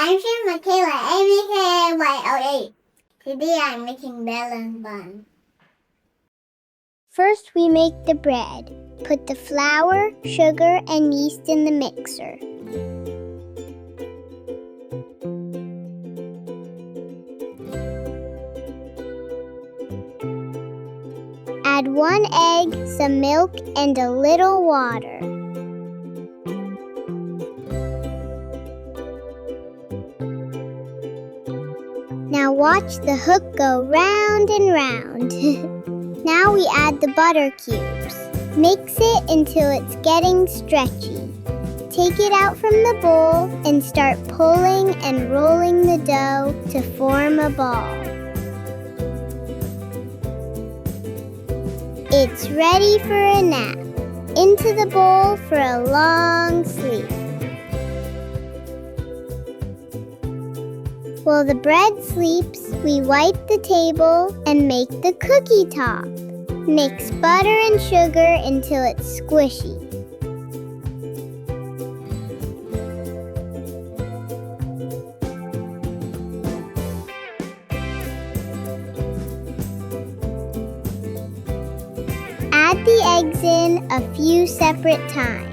I'm Makayla and I. Today I'm making melon pan. First we make the bread. Put the flour, sugar, and yeast in the mixer. Add 1 egg, some milk, and a little water. Now watch the hook go round and round. Now we add the butter cubes. Mix it until it's getting stretchy. Take it out from the bowl and start pulling and rolling the dough to form a ball. It's ready for a nap. Into the bowl for a long sleep. While the bread sleeps, we wipe the table and make the cookie top. Mix butter and sugar until it's squishy. Add the eggs in a few separate times.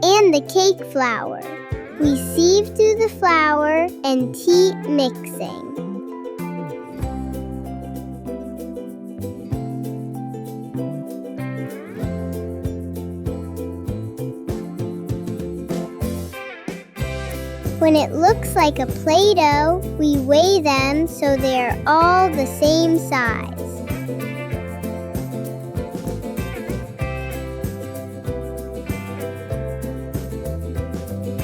And the cake flour. We sieve through the flour and keep mixing. When it looks like a Play-Doh, we weigh them so they're all the same size.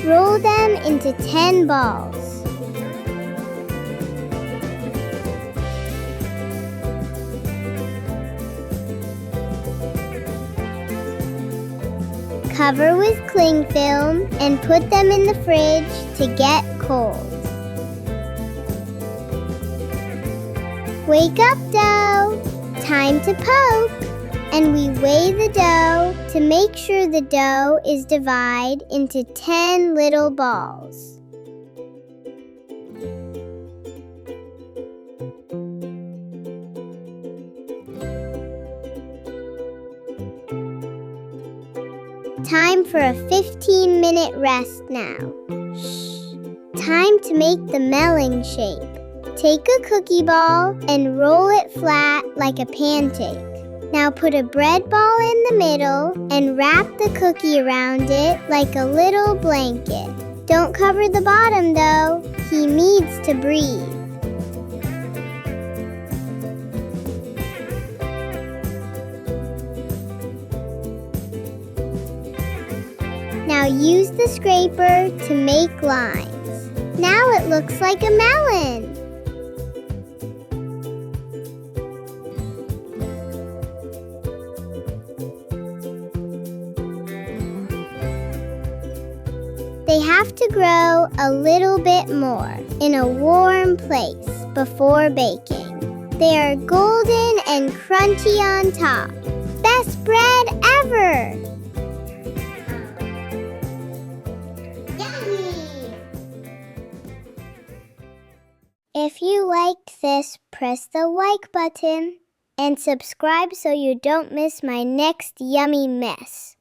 Roll them into 10 balls. Cover with cling film and put them in the fridge to get cold. Wake up, dough! Time to poke! And we weigh the dough to make sure the dough is divided into 10 little balls. Time for a 15-minute rest now. Shh! Time to make the melon shape. Take a cookie ball and roll it flat like a pancake. Now put a bread ball in the middle and wrap the cookie around it like a little blanket. Don't cover the bottom though, he needs to breathe. Now use the scraper to make lines. Now it looks like a melon. They have to grow a little bit more in a warm place before baking. They are golden and crunchy on top. Best bread ever! Yummy! If you liked this, press the like button and subscribe so you don't miss my next yummy mess.